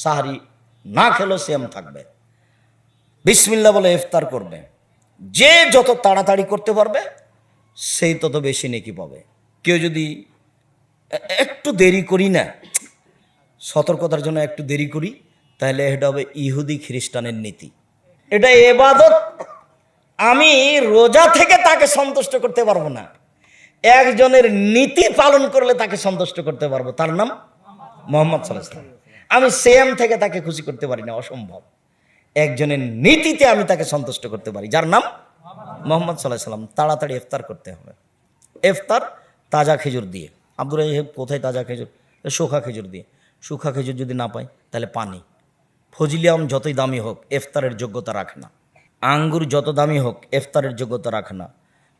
সাহারি না খেলেও সিয়াম থাকবে, বিসমিল্লাহ বলে ইফতার করবে। যে যত তাড়াতাড়ি করতে পারবে সেই তত বেশি নেকি পাবে। কেউ যদি একটু দেরি করি না, সতর্কতার জন্য একটু দেরি করি, তাহলে এটা হবে ইহুদি খ্রিস্টানের নীতি। এটা ইবাদত। আমি রোজা থেকে তাকে সন্তুষ্ট করতে পারবো না, একজনের নীতি পালন করলে তাকে সন্তুষ্ট করতে পারবো, তার নাম মুহাম্মদ সাল্লাল্লাহু আলাইহি ওয়াসাল্লাম। আমি সিয়াম থেকে তাকে খুশি করতে পারি না, অসম্ভব। একজনের নীতিতে আমি তাকে সন্তুষ্ট করতে পারি, যার নাম মুহাম্মদ সাল্লাল্লাহু আলাইহি ওয়াসাল্লাম। তাড়াতাড়ি ইফতার করতে হবে। ইফতার তাজা খেজুর দিয়ে। আব্দুর রাহিব কোথায় তাজা খেজুর? শুখা খেজুর দিয়ে। শুখা খেজুর যদি না পাই তাহলে পানি। ফজলিয়াম যতই দামি হোক ইফতারের যোগ্যতা রাখে না। আঙ্গুর যত দামি হোক ইফতারের যোগ্যতা রাখে না।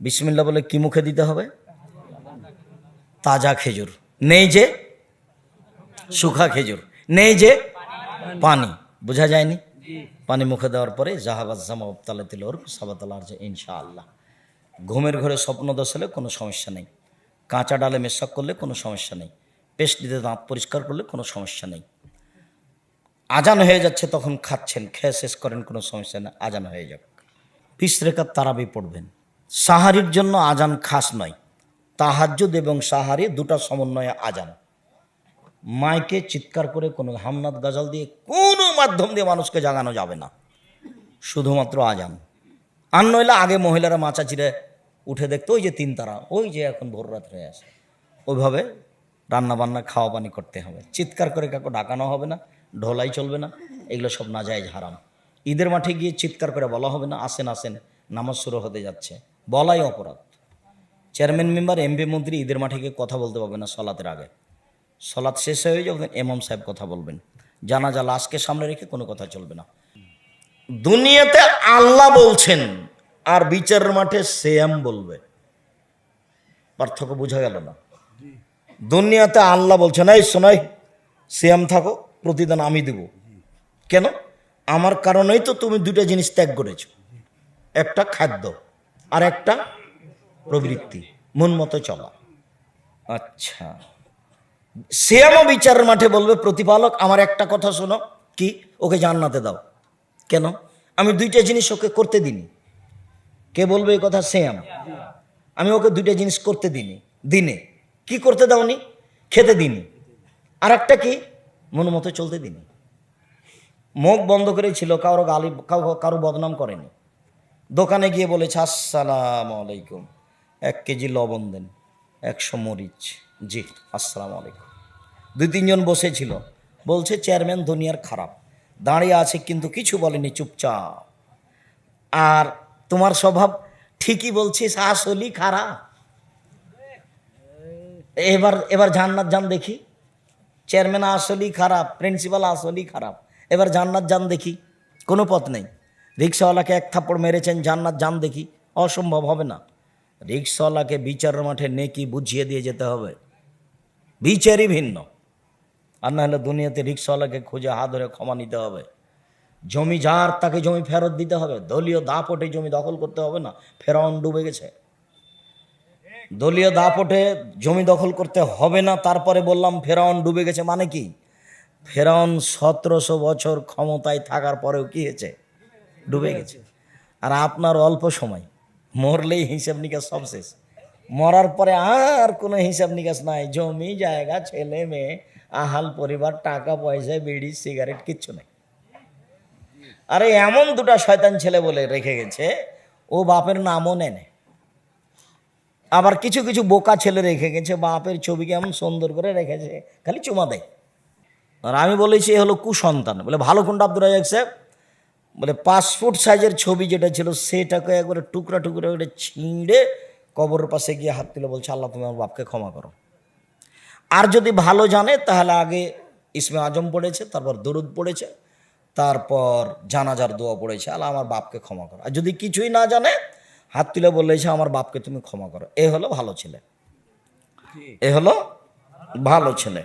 বিসমিল্লাহ বলে কি মুখে দিতে হবে? তাজা খেজুর, নেই যে শুখা খেজুর, নেই যে পানি। বোঝা যায়নি? পানি মুখে দেওয়ার পরে জাহাবাজ জামা তালাতিল ওর সাবাতালার যে ইনশাআল্লাহ। ঘুমের ঘরে স্বপ্ন দোষ হলে কোনো সমস্যা নেই, কাঁচা ডালে মেশাক করলে কোনো সমস্যা নেই, পেস্ট দিতে দাঁত পরিষ্কার করলে কোনো সমস্যা নেই। আজান হয়ে যাচ্ছে তখন খাচ্ছেন, খেয়ে শেষ করেন, কোনো সমস্যা নেই, আজান হয়ে যাক। 20 রাকাত তারাবি পড়বেন। সাহারির জন্য আজান খাস নয়, তাহাজ্জুদ এবং সাহারি দুটা সমন্বয়ে আজান। মাইকে চিৎকার করে কোনো হামনাদ গাজাল দিয়ে কোনো মাধ্যম দিয়ে মানুষকে জাগানো যাবে না, শুধুমাত্র আজান। আর নইলে আগে মহিলারা মাচা চিরে উঠে দেখতো, ওই যে 3 তারা, ওই যে এখন ভোর রাত হয়ে আসে, ওইভাবে রান্নাবান্না খাওয়া পানি করতে হবে। চিৎকার করে কাউকে ডাকানো হবে না, ঢোলাই চলবে না, এগুলো সব নাজায়েজ হারাম। ঈদের মাঠে গিয়ে চিৎকার করে বলা হবে না আসেন আসেন নামাজ শুরু হতে যাচ্ছে, বলাই অপরাধ। চেয়ারম্যান মেম্বার এমপি মন্ত্রী ঈদের মাঠে গিয়ে কথা বলতে পারবে না সলাতের আগে। সলাৎ শেষ হয়ে যাবে ইমাম সাহেব কথা বলবেন, জানাজা লাশকে সামনে রেখে কোনো কথা চলবে না। দুনিয়াতে আল্লাহ বলছেন আর বিচারের মাঠে সিয়াম বলবে, পার্থক্য বোঝা গেল না? দুনিয়াতে আল্লাহ বলছেন এই শোনাই সিয়াম থাকো, প্রতিদান আমি দেব। কেন? আমার কারণেই তো তুমি দুটো জিনিস ত্যাগ করেছ, একটা খাদ্য আর একটা প্রবৃত্তি, মন মতো চলা। আচ্ছা, সিয়ামও বিচারের মাঠে বলবে প্রতিপালক আমার একটা কথা শোনো, কি? ওকে জান্নাতে দাও। কেন? আমি দুইটা জিনিস ওকে করতে দিনি। কে বলবে এই কথা? সিয়াম। আমি ওকে দুইটা জিনিস করতে দিনি, দিনে কি করতে দাওনি? খেতে দিনি। আর একটা কি? মন মতো চলতে দিনি। মুখ বন্ধ করে ছিল, কারো গালি, কারো বদনাম করেনি। দোকানে গিয়ে বলেছে আসসালামু আলাইকুম, 1 কেজি লবণ দেন, 100 মরিচ। জি আসসালামু আলাইকুম। 2-3 জন বসেছিল, বলছে চেয়ারম্যান দুনিয়ার খারাপ, দাঁড়িয়ে আছে কিন্তু কিছু বলেনি, চুপচাপ। আর তোমার স্বভাব ঠিকই বলছিস, আসলেই খারাপ। এবার জান্নাত যান দেখি। চেয়ারম্যান আসলেই খারাপ, প্রিন্সিপাল আসলেই খারাপ, এবার জান্নাত যান দেখি। কোনো পথ নেই। রিক্সাওয়ালাকে 1 থাপ্পড় মেরেছেন, জান্নাত যান দেখি, অসম্ভব, হবে না। রিক্সাওয়ালাকে বিচারের মাঠে নেকি বুঝিয়ে দিয়ে যেতে হবে, বিচারই ভিন্ন। আর না হলে দুনিয়াতে রিক্সাওয়ালাকে খুঁজে হাত ধরে ক্ষমা নিতে হবে। জমি যার তাকে জমি ফেরত দিতে হবে, দলীয় দাপটে জমি দখল করতে হবে না। ফেরাউন ডুবে গেছে, দলীয় দাপটে জমি দখল করতে হবে না। তারপরে বললাম ফেরাউন ডুবে গেছে মানে কি? ফেরাউন 1700 বছর ক্ষমতায় থাকার পরেও কি হয়েছে? ডুবে গেছে। আর আপনার অল্প সময়, মরলেই হিসাব নিকাশ সব শেষ। মরার পরে আর কোনো হিসাব নিকাশ নাই, জমি জায়গা, ছেলে মেয়ে, আহাল পরিবার, টাকা পয়সা, বিড়ি সিগারেট, কিচ্ছু নেই। আরে এমন 2টা শয়তান ছেলে বলে রেখে গেছে, ও বাপের নামও নেয়। আবার কিছু কিছু বোকা ছেলে রেখে গেছে, বাপের ছবিকে এমন সুন্দর করে রেখেছে, খালি চুমা দেয়। আর আমি বলেছি এ হলো কুসন্তান। বলে ভালো কোনটা আব্দুর রাজাক সাহেব? বলে 5 ফুট সাইজের ছবি যেটা ছিল সেটাকে একবারে টুকরা টুকরা করে ছিঁড়ে কবরের পাশে গিয়ে হাত তুলে বলছে আল্লাহ তুমি আমার বাপকে ক্ষমা করো। আর যদি ভালো জানে তাহলে আগে ইসমে আজম পড়েছে, তারপর দরুদ পড়েছে, তারপর জানাজার দোয়া পড়েছে, আল্লাহ আমার বাপকে ক্ষমা করো। আর যদি কিছুই না জানে হাত তুলে বলেছে আমার বাপকে তুমি ক্ষমা করো। এ হলো ভালো ছেলে, এ হলো ভালো ছেলে।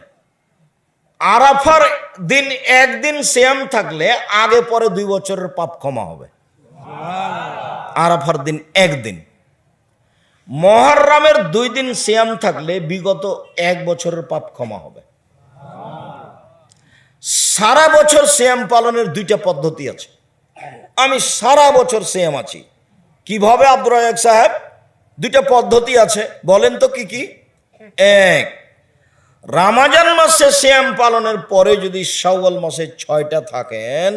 আরাফার দিন একদিন সিয়াম থাকলে আগে পরে 2 বছরের পাপ ক্ষমা হবে। আরাফার দিন একদিন। মুহররমের 2 দিন সিয়াম থাকলে বিগত 1 বছরের পাপ ক্ষমা হবে। সারা বছর সিয়াম পালনের দুইটা পদ্ধতি আছে। আমি সারা বছর সিয়াম আছি। কিভাবে আব্দুর রাজ্জাক সাহেব? দুইটা পদ্ধতি আছে, বলেন তো কি কি? এক, রমজান মাসে সিয়াম পালনের পরে যদি শাওয়াল মাসে 6টা থাকেন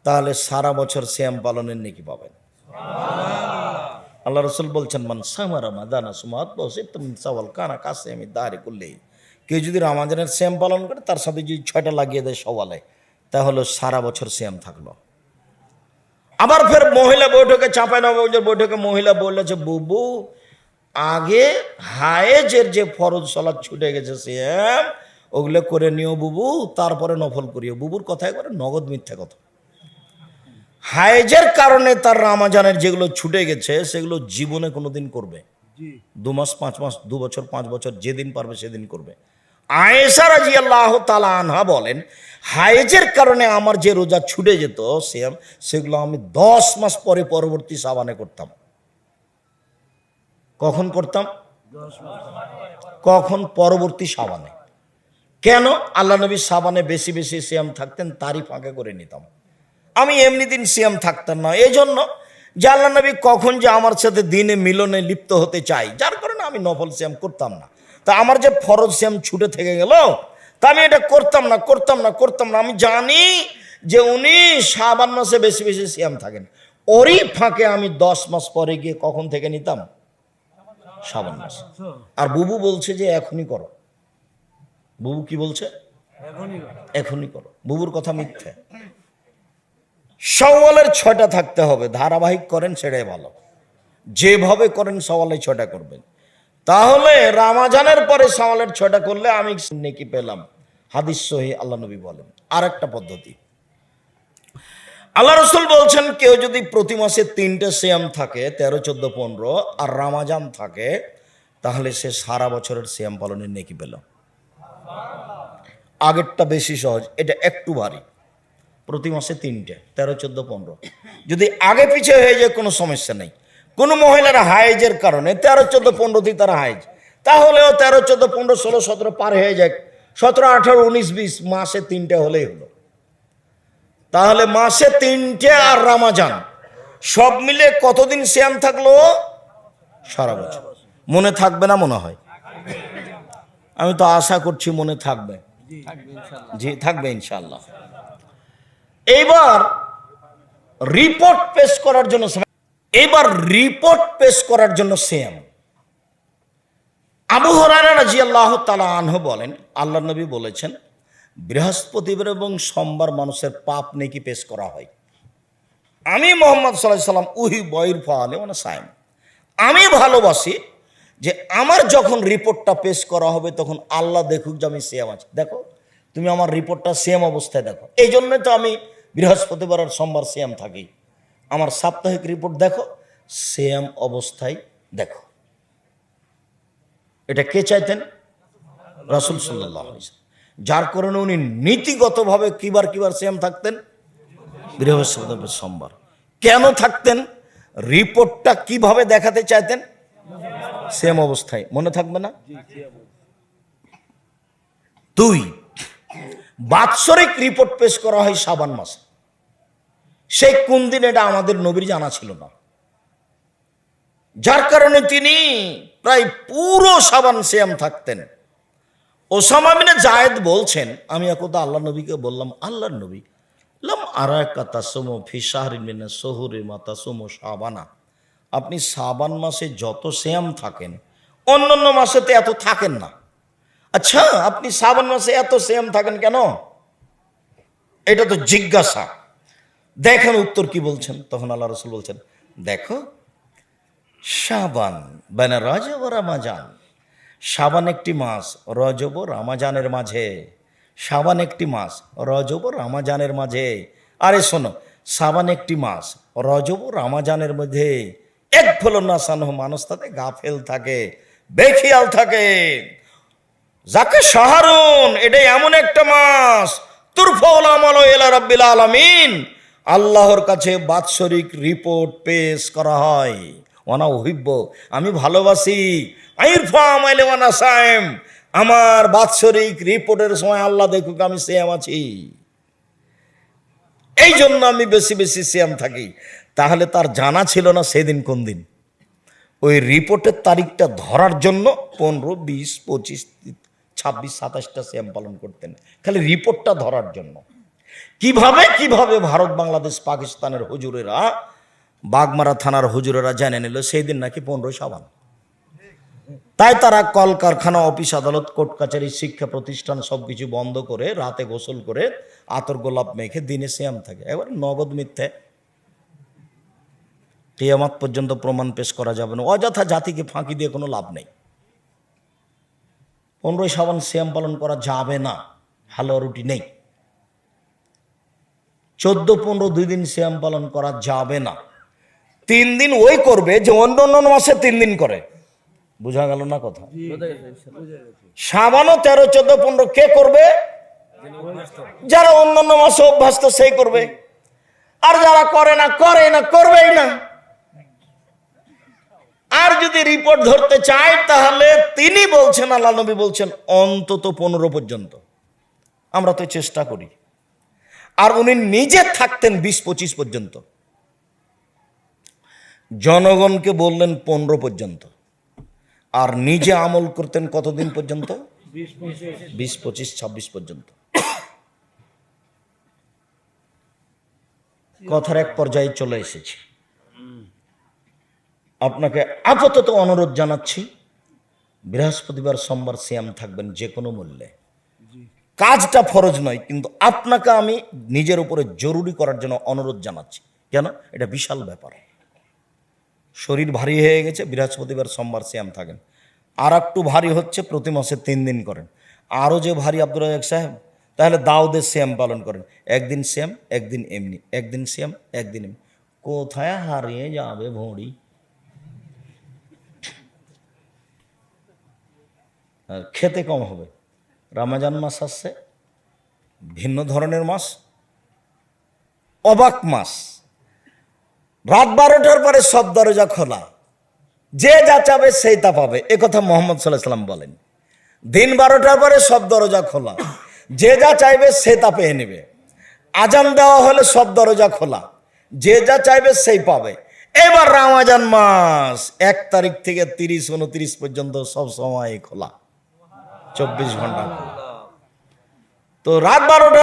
তাহলে সারা বছর সিয়াম পালনের নেকি পাবেন। আল্লাহ রাসূল বলছেন, মান সামা রমাদানা সুমাত বসিতুম শাওয়াল কানা কাসিয়ামি দারি কুল্লি। কেউ যদি রমজানের সিয়াম পালন করে তার সাথে যদি 6টা লাগিয়ে দেয় শাওয়ালে, তাহলে সারা বছর সিয়াম থাকলো। আবার ফের মহিলা বৈঠকে, চাঁপাইনবাবগঞ্জের বৈঠকে মহিলা বলেছে, বুবু আগে হায়েজের যে ফরজ সালাত ছুটে গেছে সিয়াম, ওগুলো করে নিও বুবু, তারপরে নফল করিও। বুবুর কথা একবারে নগদ মিথ্যা কথা। হায়েজের কারণে তার রমজানের যেগুলো ছুটে গেছে সেগুলো জীবনে কোনোদিন করবে 2 মাস 5 মাস 2 বছর 5 বছর যেদিন পারবে সেদিন করবে। আয়েশা রাদিয়াল্লাহু তাআলা আনহা বলেন, হায়েজের কারণে আমার যে রোজা ছুটে যেত সিয়াম, সেগুলো আমি 10 মাস পরে পরবর্তী সাবানে করতাম। কখন করতাম? কখন? পরবর্তী সাবানে। কেন? আল্লাহ নবী সাবানে বেশি বেশি সিয়াম থাকতেন, তারই ফাঁকে করে নিতাম। আমি এমনি দিন সিয়াম থাকতাম না, এই জন্য যে আল্লাহ নবী কখন যে আমার সাথে দিনে মিলনে লিপ্ত হতে চাই, যার কারণে আমি নফল সিয়াম করতাম না। তা আমার যে ফরজ সিয়াম ছুটে থেকে গেল, তা আমি এটা করতাম না। আমি জানি যে উনি শাবান মাসে বেশি বেশি সিয়াম থাকেন, ওরই ফাঁকে আমি 10 মাস পরে গিয়ে কখন থেকে নিতাম? শাবান মাস। আর বুবু বলছে যে এখনই করো। বুবু কি বলছে? এখনই করো। বুবুর কথা মিথ্যা। শাওয়ালের 6টা থাকতে হবে, ধারাবাহিক করেন সেটাই ভালো। যেভাবে করেন শাওয়ালে 6টা করবেন, তাহলে রমজানের পরে শাওয়ালের 6টা করলে আমি নেকি পেলাম। হাদিস সহিহ, আল্লাহ নবী বলেন। আর একটা পদ্ধতি, আল্লাহ রাসূল বলছেন, কেউ যদি প্রতি মাসে 3টে সিয়াম থাকে, 13, 14, 15, আর রমজান থাকে, তাহলে সে সারা বছরের সিয়াম পালনের নেকি পেল। আগেরটা বেশি সহজ, এটা একটু ভারী। প্রতি মাসে 3টে, 13, 14, 15। যদি আগে পিছিয়ে হয়ে যায় কোনো সমস্যা নেই। কোনো মহিলার হায়েজের কারণে 13, 14, 15তেই তারা হায়েজ, তাহলেও 13, 14, 15, 16, 17 পার হয়ে যায়, 17, 18, 19, 20 মাসে 3টে হলেই হলো। তাহলে মাসে 3টে আর রমজান সব মিলে কতদিন সিয়াম থাকলো? সারা বছর। মনে থাকবে না মনে হয়? আমি তো আশা করছি মনে থাকবে। জি থাকবে ইনশাআল্লাহ। এইবার রিপোর্ট পেশ করার জন্য সিয়াম। আবু হুরায়রা রাদিয়াল্লাহু তাআলা আনহু বলেন, আল্লাহর নবী বলেছেন, বৃহস্পতিবার এবং সোমবার মানুষের পাপ নেকি পেশ করা হয়। আমি মুহাম্মদ সাল্লাল্লাহু আলাইহি সাল্লাম উহি বয়র ফালে মানে সাইম, আমি ভালোবাসি যে আমার যখন রিপোর্টটা পেশ করা হবে তখন আল্লাহ দেখুক যে আমি সিয়াম আছি। দেখো তুমি আমার রিপোর্টটা সিয়াম অবস্থায় দেখো। এই জন্যই তো আমি বৃহস্পতিবার আর সোমবার সিয়াম থাকি। আমার সাপ্তাহিক রিপোর্ট দেখো, সিয়াম অবস্থায় দেখো। এটা কে চাইতেন? রাসূল সাল্লাল্লাহু আলাইহি ওয়াসাল্লাম। যার কারণে উনি নীতিগতভাবে কিবার সিয়াম থাকতেন? বৃহস্পতিবার সোমবার। কেন থাকতেন? রিপোর্টটা কিভাবে দেখাতে চাইতেন? সিয়াম অবস্থায়। মনে থাকবে না? 2, বাৎসরিক রিপোর্ট পেশ করা হয় শাবান মাসে। সেই কোন দিন এটা আমাদের নবীর জানা ছিল না, যার কারণে তিনি প্রায় পুরো শাবান সিয়াম থাকতেন। ওসামা বিন জায়েদ বলছেন, আমি একদা আল্লাহ নবীকে বললাম, আল্লাহর নবী, লাম আরাকা তাসুমু ফি শাহরিন মিন আশ-শুহুরি মা তাসুমু শাবানা। আপনি শাবান মাসে যত সিয়াম থাকেন অন্যান্য মাসেতে এত থাকেন না। আচ্ছা, আপনি শাবান মাসে এত সিয়াম থাকেন কেন? এটা তো জিজ্ঞাসা। দেখেন উত্তর কি বলছেন। তখন আল্লাহ রাসূল বলছেন, দেখো, শাবান বাইনা রজব ও রমজান, শাবান একটি মাস, রজব ও রমজানের মাঝে। শাবান একটি মাস, রজব ও রমজানের মাঝে। আরে শোনো, শাবান একটি মাস, রজব ও রমজানের মধ্যে এক ফলনাসান, মানুষ তাতে গাফেল থাকে, বেখিয়াল থাকে। যাকে শাহরুন, এটা এমন একটা মাস, তুরফাউল আমালু ইলা রাব্বিল আলামিন, আল্লাহর কাছে বাৎসরিক রিপোর্ট পেশ করা হয়। ওয়ানা উহিব্বু, আমি ভালোবাসি, আইরফা আমাইলি ওয়ানা সাইম, আমার বাৎসরিক রিপোর্টের সময় আল্লাহ দেখুক আমি সিয়াম আছি, এই জন্য আমি বেশি বেশি সিয়াম থাকি। তাহলে তার জানা ছিল না সেদিন কোন দিন। ওই রিপোর্টের তারিখটা ধরার জন্য 15, 20, 25, 26, 27টা সিয়াম পালন করতেন, খালি রিপোর্টটা ধরার জন্য। কিভাবে কিভাবে ভারত, বাংলাদেশ, পাকিস্তানের হুজুরেরা, বাগমারা থানার হুজুরেরা জেনে নিল সেই দিন নাকি 15 শাবান। তাই তারা কলকারখানা, অফিস, আদালত, কোর্ট কাছারি, শিক্ষা প্রতিষ্ঠান সবকিছু বন্ধ করে রাতে গোসল করে আতর গোলাপ মেখে দিনে সিয়াম থাকে। এবার নগদ মিথ্যে, কিয়ামত পর্যন্ত প্রমাণ পেশ করা যাবে না। অযথা জাতিকে ফাঁকি দিয়ে কোনো লাভ নেই। 15 শাবান সিয়াম পালন করা যাবে না, হালুয়া রুটি নেই। 14, 15 2 দিন সিয়াম পালন করা যাবে না। 3 দিন ওই করবে যে অন্য অন্য মাসে 3 দিন করে। বুঝা গেল না কথা? শাবানও 13, 14, 15 কে করবে? যারা অন্যান্য মাসে অভ্যস্ত সেই করবে, আর যারা করে না করবেই না। আর যদি রিপোর্ট ধরতে চায় তাহলে তিনি বলছেন, আল্লাহ নবী বলছেন অন্তত 15 পর্যন্ত। আমরা তো চেষ্টা করি। আর উনি নিজে থাকতেন 20-25 পর্যন্ত। জনগণকে বললেন 15 পর্যন্ত, আর নিজে আমল করতেন কতদিন পর্যন্ত? 20, 25, 26 পর্যন্ত। কথার এক পর্যায়ে চলে এসেছি। আপনাকে আপাতত অনুরোধ জানাচ্ছি, বৃহস্পতিবার, সোমবার সিয়াম থাকবেন যে কোনো মূল্যে। কাজটা ফরজ নয়, কিন্তু আপনাকে আমি নিজের উপরে জরুরি করার জন্য অনুরোধ জানাচ্ছি। কেন? এটা বিশাল ব্যাপার। শরীর ভারী হয়ে গেছে, বৃহস্পতিবার, সোমবার সিয়াম থাকেন। আর একটু ভারী হচ্ছে, প্রতি মাসে 3 দিন করেন। আরও যে ভারী আব্দুর রাজ্জাক সাহেব, তাহলে দাউদের সিয়াম পালন করেন। একদিন সিয়াম, একদিন এমনি, একদিন সিয়াম, একদিন এমনি। কোথায় হারিয়ে যাবে ভড়ি? আর খেতে কম হবে। রমজান মাস আসছে, ভিন্ন ধরনের মাস, অবাক মাস। রাত 12টার পরে সব দরজা খোলা, যে যা চাবে সেই তা পাবে, এ কথা মোহাম্মদ সাল্লাল্লাহু আলাইহি ওয়াসাল্লাম বলেন। দিন 12টার পরে সব দরজা খোলা, যে যা চাইবে সে তা পেয়ে নেবে। আজান দেওয়া হলে সব দরজা খোলা, যে যা চাইবে সেই পাবে। এবার রমজান মাস 1 তারিখ থেকে 30, 29 পর্যন্ত সব সময় খোলা, 24 ঘন্টা। তো রাত 12টা